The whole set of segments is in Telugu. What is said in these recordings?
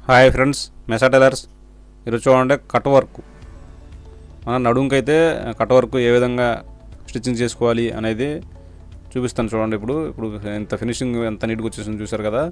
Hi friends, మెసా tailors. ఈరోజు చూడండి కట్ వర్క్. మన నడుంకైతే కట్ వర్క్ ఏ విధంగా స్టిచ్చింగ్ చేసుకోవాలి అనేది చూపిస్తాను. చూడండి ఇప్పుడు ఎంత ఫినిషింగ్ ఎంత నీట్గా వచ్చేసింది చూసారు కదా.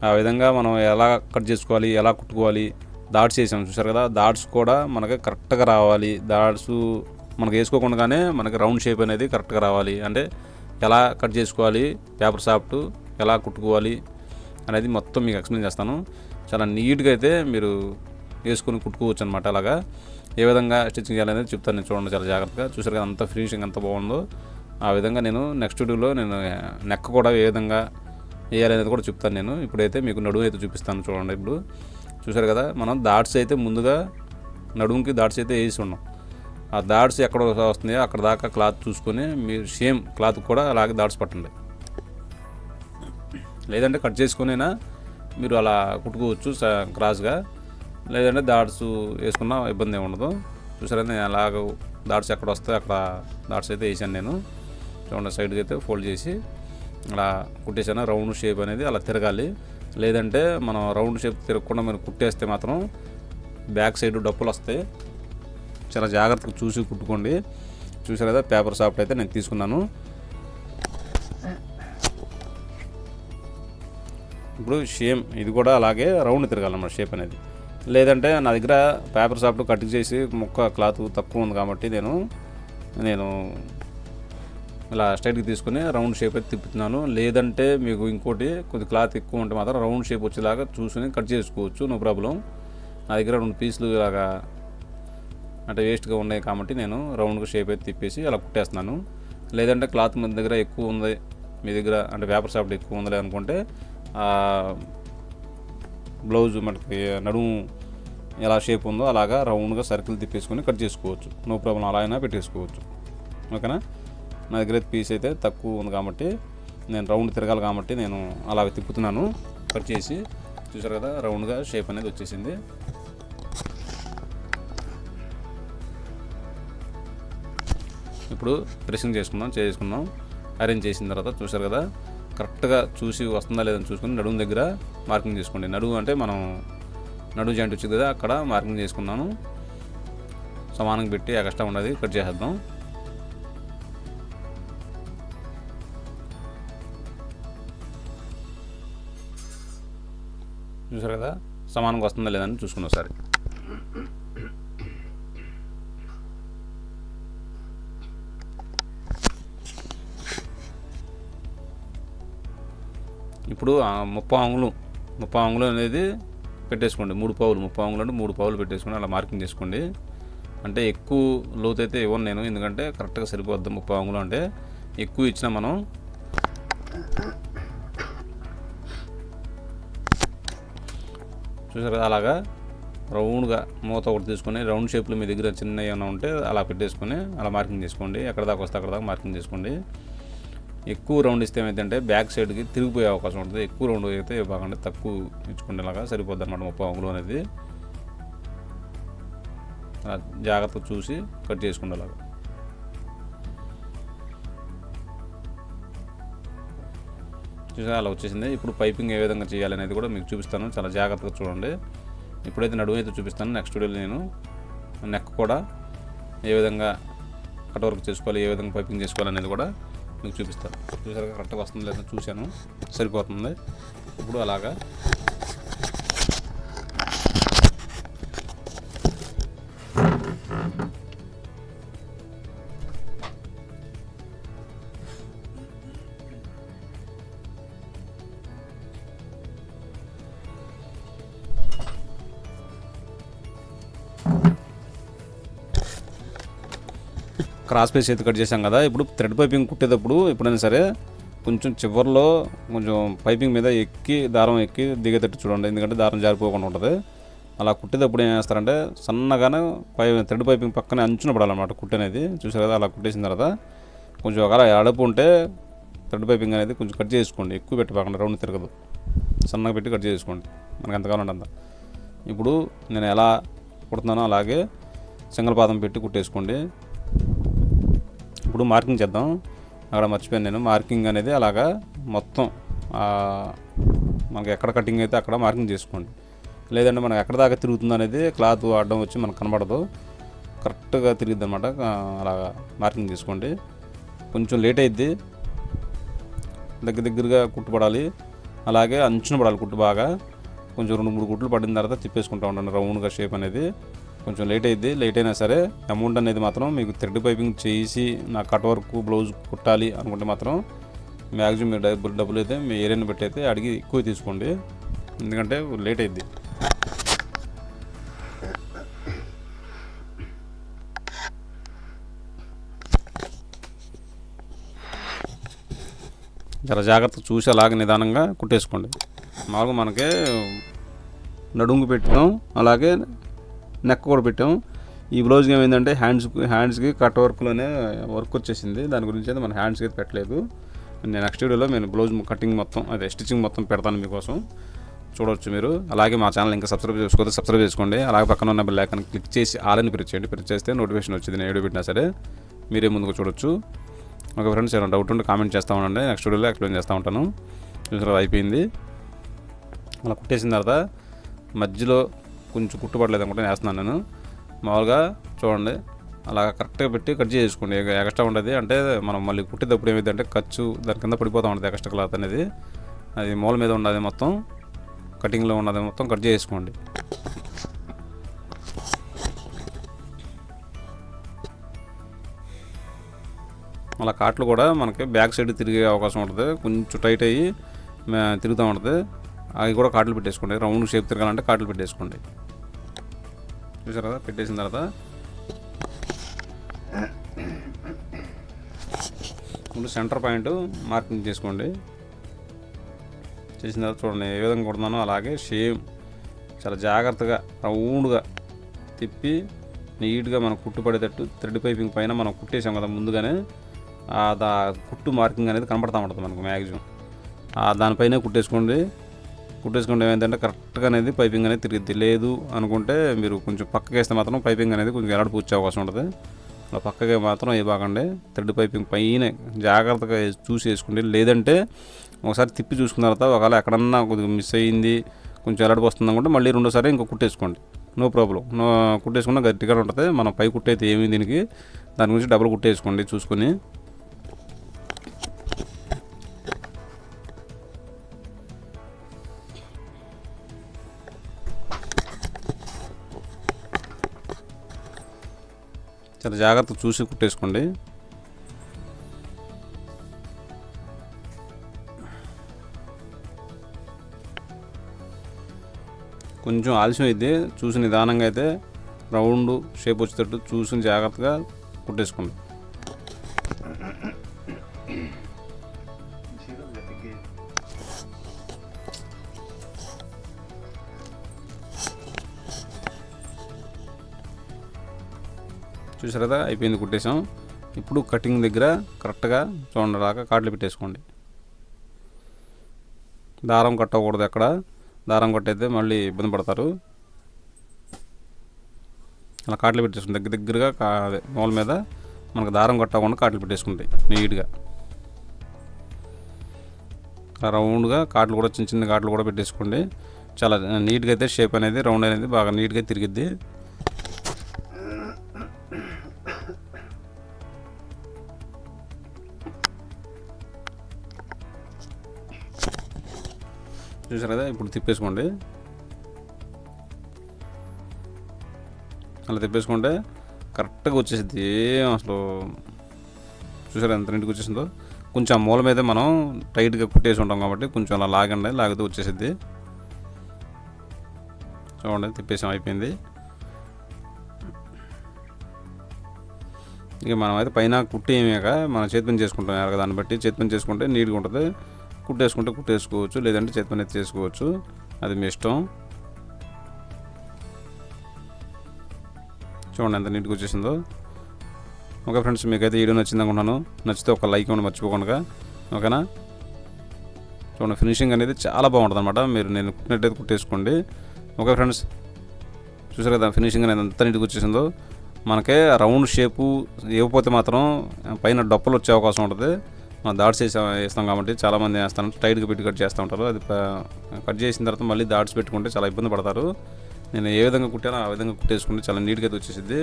ఆ విధంగా మనం ఎలా కట్ చేసుకోవాలి, ఎలా కుట్టుకోవాలి, డాట్స్ వేసాం చూసారు కదా. డాట్స్ కూడా మనకి కరెక్ట్గా రావాలి. డాట్స్ మనకు వేసుకోకుండానే మనకి రౌండ్ షేప్ అనేది కరెక్ట్గా రావాలి. అంటే ఎలా కట్ చేసుకోవాలి, పేపర్ సాఫ్ట్ ఎలా కుట్టుకోవాలి అనేది మొత్తం మీకు ఎక్స్ప్లెయిన్ చేస్తాను. చాలా నీట్గా అయితే మీరు వేసుకొని కుట్టుకోవచ్చు అనమాట. అలాగా ఏ విధంగా స్టిచ్చింగ్ చేయాలనేది చెప్తాను నేను. చూడండి చాలా జాగ్రత్తగా. చూసారు కదా అంత ఫినిషింగ్ ఎంత బాగుందో. ఆ విధంగా నేను నెక్స్ట్ వీడియోలో నేను నెక్ కూడా ఏ విధంగా వేయాలనేది కూడా చెప్తాను నేను. ఇప్పుడైతే మీకు నడుము అయితే చూపిస్తాను. చూడండి ఇప్పుడు చూసారు కదా, మనం డాట్స్ అయితే ముందుగా నడుముకి డాట్స్ అయితే వేసి ఉన్నాం. ఆ డాట్స్ ఎక్కడ వస్తున్నాయో అక్కడ దాకా క్లాత్ చూసుకొని మీరు సేమ్ క్లాత్ కూడా అలాగే డాట్స్ పట్టండి. లేదంటే కట్ చేసుకునైనా మీరు అలా కుట్టుకోవచ్చు క్రాస్గా. లేదంటే డాట్స్ వేసుకున్నా ఇబ్బంది ఏమి ఉండదు. చూసారా నేను అలాగ డాట్స్ ఎక్కడ వస్తాయో అక్కడ డాట్స్ అయితే వేసాను నేను. చూడండి సైడ్కి అయితే ఫోల్డ్ చేసి అలా కుట్టేసాను. రౌండ్ షేప్ అనేది అలా తిరగాలి. లేదంటే మనం రౌండ్ షేప్ తిరగకుండా మనం కుట్టేస్తే మాత్రం బ్యాక్ సైడ్ డప్పులు వస్తాయి. చాలా జాగ్రత్తగా చూసి కుట్టుకోండి. చూసారు కదా పేపర్ సాఫ్ట్ అయితే నేను తీసుకున్నాను. ఇప్పుడు షేమ్ ఇది కూడా అలాగే రౌండ్ తిరగాలన్నమాట షేప్ అనేది. లేదంటే నా దగ్గర పేపర్ సాఫ్ట్ కటింగ్ చేసి ముక్క క్లాత్ తక్కువ ఉంది కాబట్టి నేను ఇలా స్ట్రైట్గా తీసుకుని రౌండ్ షేప్ అయితే తిప్పుతున్నాను. లేదంటే మీకు ఇంకోటి కొద్ది క్లాత్ ఎక్కువ ఉంటే మాత్రం రౌండ్ షేప్ వచ్చేలాగా చూసుకుని కట్ చేసుకోవచ్చు, నో ప్రాబ్లం. నా దగ్గర 2 పీసులు ఇలాగా అంటే వేస్ట్గా ఉన్నాయి కాబట్టి నేను రౌండ్గా షేప్ అయితే తిప్పేసి అలా కుట్టేస్తున్నాను. లేదంటే క్లాత్ మీ దగ్గర ఎక్కువ ఉంది, మీ దగ్గర అంటే పేపర్ సాఫ్ట్ ఎక్కువ ఉంది అనుకుంటే బ్లౌజ్ మనకి నడుము ఎలా షేప్ ఉందో అలాగా రౌండ్గా సర్కిల్ తిప్పేసుకొని కట్ చేసుకోవచ్చు, నో ప్రాబ్లం. అలా అయినా పెట్టేసుకోవచ్చు, ఓకేనా. నా దగ్గర పీస్ అయితే తక్కువ ఉంది కాబట్టి నేను రౌండ్ తిరగాలి కాబట్టి నేను అలా తిప్పుతున్నాను కట్ చేసి. చూసారు కదా రౌండ్గా షేప్ అనేది వచ్చేసింది. ఇప్పుడు ప్రెసింగ్ చేసుకుందాం. అరేంజ్ చేసిన తర్వాత చూసారు కదా కరెక్ట్గా చూసి వస్తుందా లేదని చూసుకొని నడుము దగ్గర మార్కింగ్ చేసుకోండి. నడుము అంటే మనం నడుము జాయింట్ వచ్చింది కదా అక్కడ మార్కింగ్ చేసుకున్నాను. సమానంగా పెట్టి ఎక్స్ట్రా ఉన్నది కట్ చేసేద్దాం. చూసారు కదా సమానంగా వస్తుందా లేదని చూసుకుని ఒకసారి. ఇప్పుడు 30 అంగుళం అనేది పెట్టేసుకోండి. 3 పావులు 30 అంగుళం అంటే 3 పావులు పెట్టేసుకొని అలా మార్కింగ్ చేసుకోండి. అంటే ఎక్కువ లోతు అయితే ఇవ్వను నేను, ఎందుకంటే కరెక్ట్గా సరిపోద్ది. 30 అంగుళం అంటే ఎక్కువ ఇచ్చినా మనం చూసారు అలాగా రౌండ్గా మూత ఒకటి తీసుకొని రౌండ్ షేప్లో మీ దగ్గర చిన్న ఏమైనా ఉంటే అలా పెట్టేసుకొని అలా మార్కింగ్ చేసుకోండి. ఎక్కడ దాకా వస్తే అక్కడ దాకా మార్కింగ్ చేసుకోండి. ఎక్కువ రౌండ్ ఇస్తే ఏమైందంటే బ్యాక్ సైడ్కి తిరిగిపోయే అవకాశం ఉంటుంది. ఎక్కువ రౌండ్ అయితే బాగుంటే తక్కువ ఇచ్చుకునేలాగా సరిపోద్ది అనమాట 30 అంగుళం అనేది. జాగ్రత్తగా చూసి కట్ చేసుకునేలాగా. చూసా అలా వచ్చేసింది. ఇప్పుడు పైపింగ్ ఏ విధంగా చేయాలి అనేది కూడా మీకు చూపిస్తాను, చాలా జాగ్రత్తగా చూడండి. ఇప్పుడైతే నడుము అయితే చూపిస్తాను. నెక్స్ట్ వీడియోలో నేను నెక్ కూడా ఏ విధంగా కట్ వర్క్ చేసుకోవాలి, ఏ విధంగా పైపింగ్ చేసుకోవాలి అనేది కూడా మీకు చూపిస్తాను. చూసారుగా కరెక్ట్గా వస్తుంది లేదా చూశాను, సరిపోతుంది. ఇప్పుడు అలాగా క్రాస్ పీస్ అయితే కట్ చేసాం కదా. ఇప్పుడు థ్రెడ్ పైపింగ్ కుట్టేటప్పుడు ఎప్పుడైనా సరే కొంచెం చివర్లో కొంచెం పైపింగ్ మీద దారం ఎక్కి దిగేటట్టు చూడండి, ఎందుకంటే దారం జారిపోకుండా ఉంటుంది. అలా కుట్టేటప్పుడు ఏం చేస్తారంటే సన్నగానే థ్రెడ్ పైపింగ్ పక్కనే అంచున పడాలన్నమాట కుట్టు అనేది. చూసారు కదా అలా కుట్టేసిన తర్వాత కొంచెం ఒకవేళ అడుపు ఉంటే థ్రెడ్ పైపింగ్ అనేది కొంచెం కట్ చేసుకోండి. ఎక్కువ పెట్టకుండా రౌండ్ తిరగదు, సన్నగా పెట్టి కట్ చేసుకోండి మనకు ఎంత కావాలంటే అంత. ఇప్పుడు నేను ఎలా కుడుతున్నానో అలాగే సింగల్ పాదం పెట్టి కుట్టేసుకోండి. ఇప్పుడు మార్కింగ్ చేద్దాం. అక్కడ మర్చిపోయాను నేను, మార్కింగ్ అనేది అలాగా మొత్తం మనకి ఎక్కడ కటింగ్ అయితే అక్కడ మార్కింగ్ చేసుకోండి. లేదంటే మనకు ఎక్కడ దాకా తిరుగుతుంది అనేది క్లాత్ అడ్డం వచ్చి మనకు కనబడదు, కరెక్ట్గా తిరిగిద్ది అనమాట. అలాగా మార్కింగ్ తీసుకోండి. కొంచెం లేట్ అయిద్ది, దగ్గరగా కుట్టు పడాలి, అలాగే అంచున పడాలి కుట్టు బాగా. కొంచెం 2-3 కుట్లు పడిన తర్వాత తిప్పేసుకుంటూ ఉండండి రౌండ్గా షేప్ అనేది. కొంచెం లేట్ అయిద్ది, లేట్ అయినా సరే అమౌంట్ అనేది మాత్రం మీకు థ్రెడ్ పైపింగ్ చేసి నా కట్ వర్క్ బ్లౌజ్ కుట్టాలి అనుకుంటే మాత్రం మ్యాక్సిమం మీరు డబ్బులు అయితే మీ ఏరియాని బట్టి అయితే అడిగి ఎక్కువ తీసుకోండి, ఎందుకంటే లేట్ అయిద్ది. చాలా జాగ్రత్తగా చూసి అలాగే నిదానంగా కుట్టేసుకోండి. మామూలుగా మనకే నడుంగు పెట్టాం, అలాగే నెక్ కూడా పెట్టాం. ఈ బ్లౌజ్కి ఏమైందంటే హ్యాండ్స్కి కట్ వర్క్లోనే వర్క్ వచ్చేసింది, దాని గురించి అయితే మన హ్యాండ్స్కి అయితే పెట్టలేదు. నేను నెక్స్ట్ వీడియోలో నేను బ్లౌజ్ కటింగ్ మొత్తం అదే స్టిచ్చింగ్ మొత్తం పెడతాను మీకోసం, చూడవచ్చు మీరు. అలాగే మా ఛానల్ ఇంకా సబ్స్క్రైబ్ చేసుకోతే సబ్స్క్రైబ్ చేసుకోండి. అలాగే పక్కన ఉన్న బెల్ ఐకాన్ క్లిక్ చేసి ఆలని ప్రెస్ చేయండి. ప్రెస్ చేస్తే నోటిఫికేషన్ వచ్చింది, నేను వీడియో పెట్టినా సరే మీరే ముందుకు చూడొచ్చు. ఓకే ఫ్రెండ్స్, ఏమైనా డౌట్ ఉంటే కామెంట్ చేస్తూ ఉండండి, నెక్స్ట్ వీడియోలో ఎక్స్ప్లెయిన్ చేస్తూ ఉంటాను. చూసారా అయిపోయింది. అలా కుట్టేసిన తర్వాత మధ్యలో కొంచెం కుట్టుపడలేదు అనుకుంటే వేస్తున్నాను నేను. మామూలుగా చూడండి అలా కరెక్ట్గా పెట్టి కట్ చేసుకోండి. ఎక్స్ట్రా ఉండదు అంటే మనం మళ్ళీ కుట్టేటప్పుడు ఏమైంది అంటే ఖర్చు దాని కింద పడిపోతూ ఉంటుంది ఎక్స్ట్రా క్లాత్ అనేది, అది మూల మీద ఉన్నది మొత్తం కటింగ్లో ఉన్నది మొత్తం కట్ చేసుకోండి. అలా కాట్లు కూడా మనకి బ్యాక్ సైడ్ తిరిగే అవకాశం ఉంటుంది, కొంచెం టైట్ అయ్యి తిరుగుతూ ఉంటుంది. అవి కూడా కాట్లు పెట్టేసుకోండి, రౌండ్ షేప్ తిరగాలంటే కాట్లు పెట్టేసుకోండి. చూసారు కదా, పెట్టేసిన తర్వాత ముందు సెంటర్ పాయింట్ మార్కింగ్ చేసుకోండి. చేసిన తర్వాత చూడండి ఏ విధంగా కుడుతున్నానో అలాగే సేమ్ చాలా జాగ్రత్తగా రౌండ్గా తిప్పి నీట్గా మనం కుట్టు పడేటట్టు థ్రెడ్ పైపింగ్ పైన మనం కుట్టేసాం కదా ముందుగానే, కుట్టు మార్కింగ్ అనేది కనపడతా ఉంటుంది మనకు మ్యాక్సిమం. దానిపైనే కుట్టేసుకోండి. ఏమైందంటే కరెక్ట్గా అనేది పైపింగ్ అనేది తిరిగిద్ది. లేదు అనుకుంటే మీరు కొంచెం పక్కకి వేస్తే మాత్రం పైపింగ్ అనేది కొంచెం ఎలాంటి పూర్చే అవకాశం ఉంటుంది. అలా పక్కగా మాత్రం ఏ బాగండి థ్రెడ్ పైపింగ్ పైన జాగ్రత్తగా చూసి వేసుకోండి. లేదంటే ఒకసారి తిప్పి చూసుకున్న తర్వాత ఒకవేళ ఎక్కడన్నా కొద్దిగా మిస్ అయ్యింది, కొంచెం ఎలాంటి వస్తుంది అనుకుంటే మళ్ళీ రెండోసారి ఇంకో కుట్టేసుకోండి, నో ప్రాబ్లం. కుట్టేసుకున్నా గట్టిగా ఉంటుంది. మనం పై కుట్టయితే ఏమి దీనికి, దాని గురించి డబుల్ కుట్టేసుకోండి చూసుకొని. చాలా జాగ్రత్త చూసి కుట్టేసుకోండి. కొంచెం ఆలస్యం అయితే చూసి నిదానంగా అయితే రౌండ్ షేప్ వచ్చేటట్టు చూసి జాగ్రత్తగా కుట్టేసుకోండి. చూసారు కదా, అయిపోయింది, కుట్టేసాం. ఇప్పుడు కటింగ్ దగ్గర కరెక్ట్గా చూడండి దాకా కాట్లు పెట్టేసుకోండి. దారం కట్టకూడదు, ఎక్కడ దారం కట్టయితే మళ్ళీ ఇబ్బంది పడతారు. అలా కాట్లు పెట్టేసుకోండి దగ్గరగా అదే మూల మీద మనకు దారం కట్టకుండా కాట్లు పెట్టేసుకుంటాయి నీట్గా. రౌండ్గా కాట్లు కూడా చిన్న కాట్లు కూడా పెట్టేసుకోండి. చాలా నీట్గా అయితే షేప్ అనేది రౌండ్ అనేది బాగా నీట్గా తిరిగిద్ది. చూసారు కదా, ఇప్పుడు తిప్పేసుకోండి. అలా తిప్పేసుకుంటే కరెక్ట్గా వచ్చేసింది. ఏం అసలు చూసారా ఎంత నీట్గా వచ్చేసిందో. కొంచెం ఆ మూల మీద మనం టైట్గా కుట్టేసి ఉంటాం కాబట్టి కొంచెం అలా లాగండి, లాగితే వచ్చేసిద్ది. చూడండి తిప్పేసాం, అయిపోయింది. ఇక మనం అయితే పైన కుట్టేయమేక మనం చేతి పని చేసుకుంటాం కదా, దాన్ని బట్టి చేతి పని చేసుకుంటే నీట్గా ఉంటుంది. కుట్టేసుకుంటే కుట్టేసుకోవచ్చు, లేదంటే చేతి పని అయితే చేసుకోవచ్చు, అది మీ ఇష్టం. చూడండి ఎంత నీట్గా వచ్చేసిందో. ఓకే ఫ్రెండ్స్, మీకైతే వీడియో నచ్చింది అనుకుంటున్నాను. నచ్చితే ఒక లైక్ ఇవ్వండి మర్చిపోకుండా, ఓకేనా. చూడండి ఫినిషింగ్ అనేది చాలా బాగుంటుంది అనమాట. మీరు నేను కుట్టినట్టయితే కుట్టేసుకోండి. ఓకే ఫ్రెండ్స్, చూసారు కదా ఫినిషింగ్ అనేది ఎంత నీట్గా వచ్చేసిందో. మనకే రౌండ్ షేపు ఇవ్వకపోతే మాత్రం పైన డొప్పలు వచ్చే అవకాశం ఉంటుంది. డాట్స్ వేస్తాం కాబట్టి చాలామంది వేస్తాను టైట్గా పెట్టి కట్ చేస్తూ ఉంటారు. అది కట్ చేసిన తర్వాత మళ్ళీ డాట్స్ పెట్టుకుంటే చాలా ఇబ్బంది పడతారు. నేను ఏ విధంగా కుట్టానో ఆ విధంగా కుట్టేసుకుంటే చాలా నీట్గా అయితే వచ్చేసింది.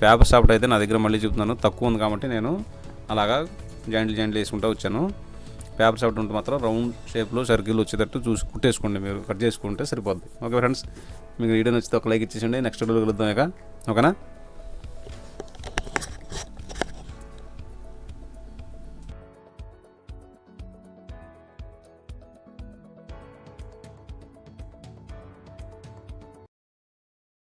పేపర్ సాఫ్ట్ అయితే నా దగ్గర మళ్ళీ చెప్తున్నాను తక్కువ ఉంది కాబట్టి నేను అలాగా జాయింట్లు వేసుకుంటూ వచ్చాను. పేపర్ సాఫ్ట్ ఉంటే మాత్రం రౌండ్ షేప్లో సర్కిల్ వచ్చేటట్టు చూసి కుట్టేసుకోండి, మీరు కట్ చేసుకుంటే సరిపోద్ది. ఓకే ఫ్రెండ్స్, మీకు వీడియో నచ్చితే ఒక లైక్ ఇచ్చేసండి. నెక్స్ట్ వీడియోలో కలుద్దాం ఇక, ఓకేనా.